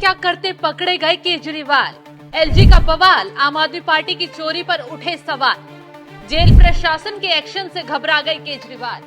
क्या करते पकड़े गए केजरीवाल। एलजी का बवाल, आम आदमी पार्टी की चोरी पर उठे सवाल। जेल प्रशासन के एक्शन से घबरा गए केजरीवाल।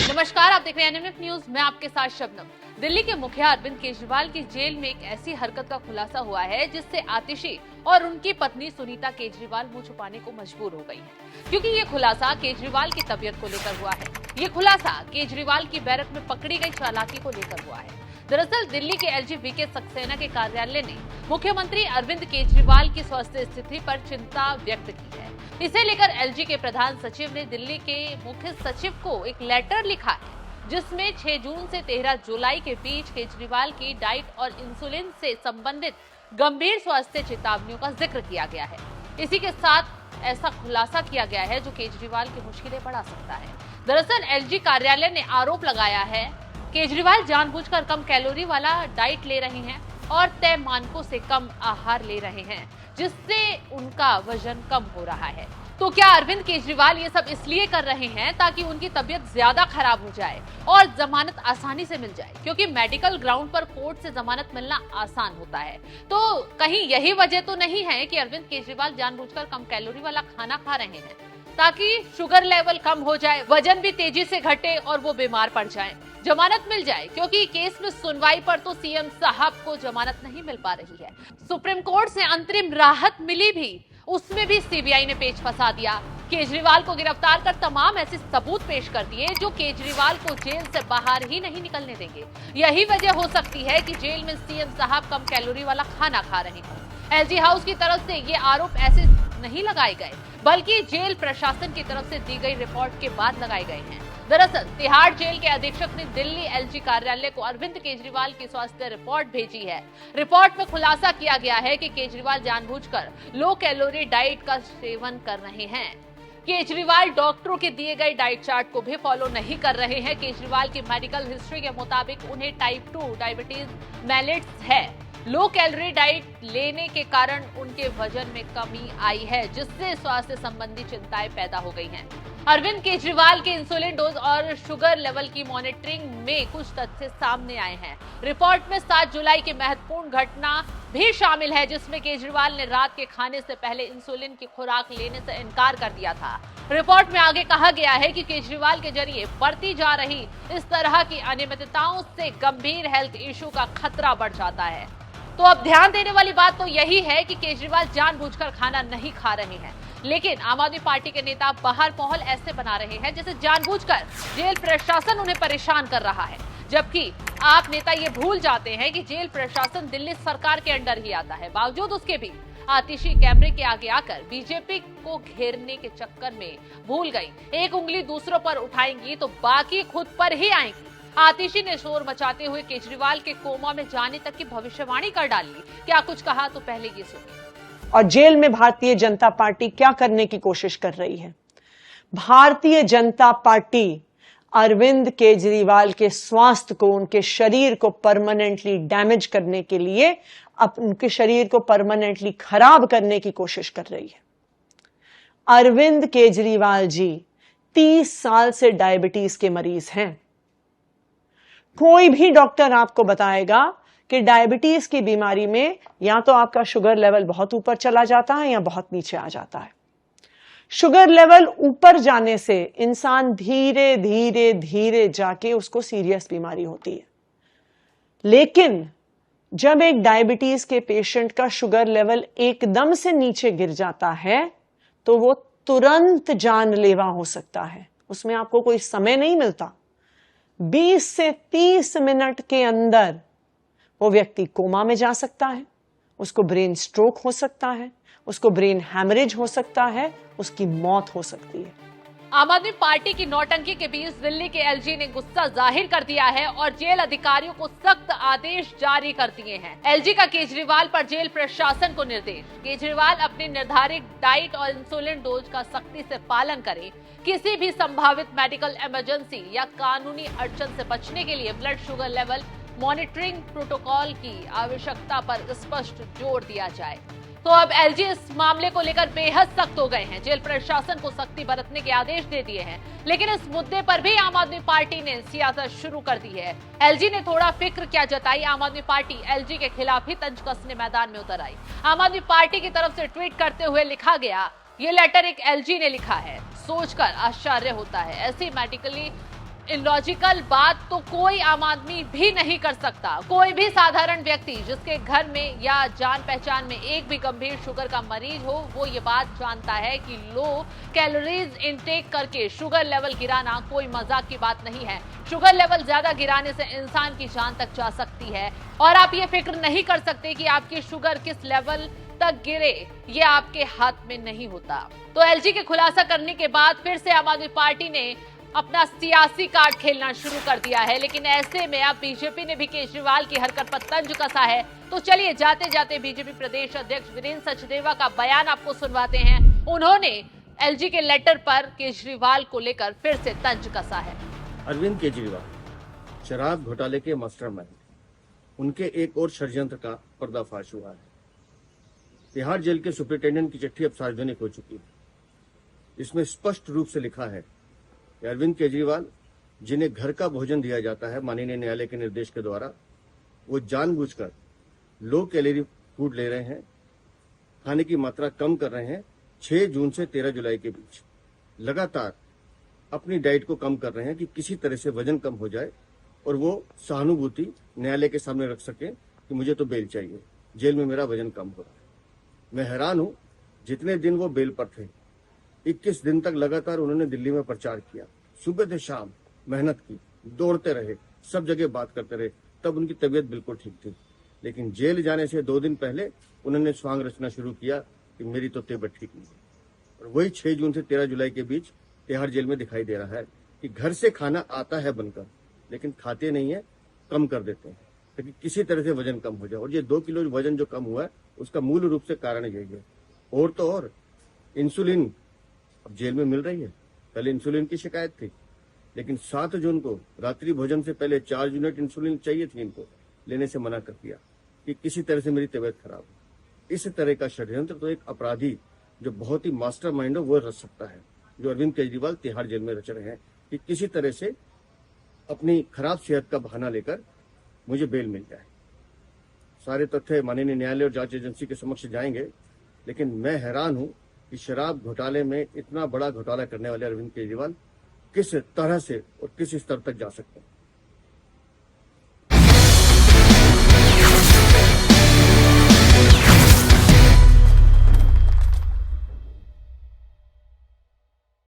नमस्कार, आप देख रहे हैं एनएमएफ न्यूज। मैं आपके साथ शबनम। दिल्ली के मुखिया अरविंद केजरीवाल की जेल में एक ऐसी हरकत का खुलासा हुआ है जिससे आतिशी और उनकी पत्नी सुनीता केजरीवाल मुंह छुपाने को मजबूर हो गई है, क्योंकि ये खुलासा केजरीवाल की तबीयत को लेकर हुआ है। ये खुलासा केजरीवाल की बैरक में पकड़ी गई चालाकी को लेकर हुआ है। दरअसल दिल्ली के एलजी वीके सक्सेना के कार्यालय ने मुख्यमंत्री अरविंद केजरीवाल की स्वास्थ्य स्थिति पर चिंता व्यक्त की है। इसे लेकर एलजी के प्रधान सचिव ने दिल्ली के मुख्य सचिव को एक लेटर लिखा है, जिसमें 6 जून से 13 जुलाई के बीच केजरीवाल की डाइट और इंसुलिन से संबंधित गंभीर स्वास्थ्य चेतावनियों का जिक्र किया गया है। इसी के साथ ऐसा खुलासा किया गया है जो केजरीवाल की मुश्किलें बढ़ा सकता है। दरअसल एलजी कार्यालय ने आरोप लगाया है केजरीवाल जानबूझकर कम कैलोरी वाला डाइट ले रहे हैं और तय मानकों से कम आहार ले रहे हैं, जिससे उनका वजन कम हो रहा है। तो क्या अरविंद केजरीवाल ये सब इसलिए कर रहे हैं ताकि उनकी तबीयत ज्यादा खराब हो जाए और जमानत आसानी से मिल जाए, क्योंकि मेडिकल ग्राउंड पर कोर्ट से जमानत मिलना आसान होता है। तो कहीं यही वजह तो नहीं है कि अरविंद केजरीवाल जानबूझकर कम कैलोरी वाला खाना खा रहे हैं ताकि शुगर लेवल कम हो जाए, वजन भी तेजी से घटे और वो बीमार पड़ जाएं, जमानत मिल जाए, क्योंकि केस में सुनवाई पर तो सीएम साहब को जमानत नहीं मिल पा रही है। सुप्रीम कोर्ट से अंतरिम राहत मिली भी, उसमें भी सीबीआई ने पेच फंसा दिया। केजरीवाल को गिरफ्तार कर तमाम ऐसे सबूत पेश कर दिए जो केजरीवाल को जेल से बाहर ही नहीं निकलने देंगे। यही वजह हो सकती है कि जेल में सीएम साहब कम कैलोरी वाला खाना खा रहे हों। एलजी हाउस की तरफ से ये आरोप ऐसे नहीं लगाए गए, बल्कि जेल प्रशासन की तरफ से दी गई रिपोर्ट के बाद लगाए गए हैं। दरअसल तिहाड़ जेल के अधीक्षक ने दिल्ली एलजी कार्यालय को अरविंद केजरीवाल की स्वास्थ्य रिपोर्ट भेजी है। रिपोर्ट में खुलासा किया गया है कि केजरीवाल जानबूझकर लो कैलोरी डाइट का सेवन कर रहे हैं। केजरीवाल डॉक्टरों के दिए गए डाइट चार्ट को भी फॉलो नहीं कर रहे हैं। केजरीवाल की मेडिकल हिस्ट्री के मुताबिक उन्हें टाइप 2 डायबिटीज मेलिट्स है। लो कैलोरी डाइट लेने के कारण उनके वजन में कमी आई है, जिससे स्वास्थ्य संबंधी चिंताएं पैदा हो गई हैं। अरविंद केजरीवाल के इंसुलिन डोज और शुगर लेवल की मॉनिटरिंग में कुछ तथ्य सामने आए हैं। रिपोर्ट में 7 जुलाई की महत्वपूर्ण घटना भी शामिल है, जिसमें केजरीवाल ने रात के खाने से पहले इंसुलिन की खुराक लेने से इनकार कर दिया था। रिपोर्ट में आगे कहा गया है कि केजरीवाल के जरिए बढ़ती जा रही इस तरह की अनियमितताओं से गंभीर हेल्थ इश्यू का खतरा बढ़ जाता है। तो अब ध्यान देने वाली बात तो यही है कि केजरीवाल जानबूझकर खाना नहीं खा रहे हैं, लेकिन आम आदमी पार्टी के नेता बाहर माहौल ऐसे बना रहे हैं जैसे जानबूझकर जेल प्रशासन उन्हें परेशान कर रहा है, जबकि आप नेता ये भूल जाते हैं कि जेल प्रशासन दिल्ली सरकार के अंडर ही आता है। बावजूद उसके भी आतिशी कैमरे के आगे आकर बीजेपी को घेरने के चक्कर में भूल गई। एक उंगली दूसरों पर उठाएंगी तो बाकी खुद पर ही आएंगी। आतिशी ने शोर मचाते हुए केजरीवाल के कोमा में जाने तक की भविष्यवाणी कर डाली। क्या कुछ कहा, तो पहले ये सुनिए। और जेल में भारतीय जनता पार्टी क्या करने की कोशिश कर रही है? भारतीय जनता पार्टी अरविंद केजरीवाल के स्वास्थ्य को, उनके शरीर को परमानेंटली डैमेज करने के लिए, उनके शरीर को परमानेंटली खराब करने की कोशिश कर रही है। अरविंद केजरीवाल जी 30 साल से डायबिटीज के मरीज हैं। कोई भी डॉक्टर आपको बताएगा कि डायबिटीज की बीमारी में या तो आपका शुगर लेवल बहुत ऊपर चला जाता है या बहुत नीचे आ जाता है। शुगर लेवल ऊपर जाने से इंसान धीरे धीरे धीरे जाके उसको सीरियस बीमारी होती है, लेकिन जब एक डायबिटीज के पेशेंट का शुगर लेवल एकदम से नीचे गिर जाता है तो वो तुरंत जानलेवा हो सकता है। उसमें आपको कोई समय नहीं मिलता। 20 से 30 मिनट के अंदर वो व्यक्ति कोमा में जा सकता है, उसको ब्रेन स्ट्रोक हो सकता है, उसको ब्रेन हैमरेज हो सकता है, उसकी मौत हो सकती है। आम आदमी पार्टी की नौटंकी के बीच दिल्ली के एलजी ने गुस्सा जाहिर कर दिया है और जेल अधिकारियों को सख्त आदेश जारी कर दिए हैं। एलजी का केजरीवाल पर जेल प्रशासन को निर्देश। केजरीवाल अपनी निर्धारित डाइट और इंसुलिन डोज का सख्ती से पालन करें। किसी भी संभावित मेडिकल इमरजेंसी या कानूनी अड़चन से बचने के लिए blood sugar level monitoring protocol की आवश्यकता पर स्पष्ट जोर दिया जाए। तो अब एलजी इस मामले को लेकर बेहद सख्त हो गए हैं। जेल प्रशासन को सख्ती बरतने के आदेश दे दिए हैं, लेकिन इस मुद्दे पर भी आम आदमी पार्टी ने सियासत शुरू कर दी है। एलजी ने थोड़ा फिक्र क्या जताई, आम आदमी पार्टी एलजी के खिलाफ ही तंज कसने मैदान में उतर आई। आम आदमी पार्टी की तरफ से ट्वीट करते हुए लिखा गया, ये लेटर एक एलजी ने लिखा है, सोचकर आश्चर्य होता है। ऐसी मेडिकली इलॉजिकल बात तो कोई आम आदमी भी नहीं कर सकता। कोई भी साधारण व्यक्ति जिसके घर में या जान पहचान में एक भी गंभीर शुगर का मरीज हो, वो ये बात जानता है कि लो कैलोरीज इनटेक करके शुगर लेवल गिराना कोई मजाक की बात नहीं है। शुगर लेवल ज्यादा गिराने से इंसान की जान तक जा सकती है और आप ये फिक्र नहीं कर सकते कि आपकी शुगर किस लेवल तक गिरे, ये आपके हाथ में नहीं होता। तो एलजी के खुलासा करने के बाद फिर से आम आदमी पार्टी ने अपना सियासी कार्ड खेलना शुरू कर दिया है, लेकिन ऐसे में अब बीजेपी ने भी केजरीवाल की हरकत पर तंज कसा है। तो चलिए जाते जाते बीजेपी प्रदेश अध्यक्ष वीरेंद्र सचदेवा का बयान आपको सुनवाते हैं। उन्होंने एलजी के लेटर पर केजरीवाल को लेकर फिर से तंज कसा है। अरविंद केजरीवाल शराब घोटाले के मास्टरमाइंड, उनके एक और षड्यंत्र का पर्दाफाश हुआ है। तिहाड़ जेल के सुपरिटेंडेंट की चिट्ठी अब सार्वजनिक हो चुकी है। इसमें स्पष्ट रूप से लिखा है कि अरविंद केजरीवाल, जिन्हें घर का भोजन दिया जाता है माननीय न्यायालय के निर्देश के द्वारा, वो जानबूझकर लो कैलोरी फूड ले रहे हैं, खाने की मात्रा कम कर रहे हैं। 6 जून से 13 जुलाई के बीच लगातार अपनी डाइट को कम कर रहे हैं कि किसी तरह से वजन कम हो जाए और वो सहानुभूति न्यायालय के सामने रख सके कि मुझे तो बेल चाहिए, जेल में मेरा वजन कम हो रहा है। मैं हैरान हूं, जितने दिन वो बेल पर थे 21 दिन तक लगातार उन्होंने दिल्ली में प्रचार किया, सुबह से शाम मेहनत की, दौड़ते रहे, सब जगह बात करते रहे, तब उनकी तबीयत बिल्कुल ठीक थी। लेकिन जेल जाने से 2 दिन पहले उन्होंने स्वांग रचना शुरू किया कि मेरी तो तबीयत ठीक नहीं है। और वही 6 जून से 13 जुलाई के बीच तिहाड़ जेल में दिखाई दे रहा है कि घर से खाना आता है बनकर, लेकिन खाते नहीं है, कम कर देते हैं ताकि किसी तरह से वजन कम हो जाए। और ये 2 किलो वजन जो कम हुआ है उसका मूल रूप से कारण यही है। और तो और इंसुलिन अब जेल में मिल रही है। पहले इंसुलिन की शिकायत थी, लेकिन 7 जून को रात्रि भोजन से पहले 4 यूनिट इंसुलिन चाहिए थी, इनको लेने से मना कर दिया कि किसी तरह से मेरी तबीयत खराब हो। इस तरह का षड्यंत्र तो एक अपराधी जो बहुत ही मास्टरमाइंड हो वो रच सकता है, जो अरविंद केजरीवाल तिहाड़ जेल में रच रहे हैं कि किसी तरह से अपनी खराब सेहत का बहाना लेकर मुझे बेल मिल जाए। सारे तथ्य माननीय न्यायालय और जांच एजेंसी के समक्ष जाएंगे, लेकिन मैं हैरान हूं कि शराब घोटाले में इतना बड़ा घोटाला करने वाले अरविंद केजरीवाल किस तरह से और किस स्तर तक जा सकते हैं।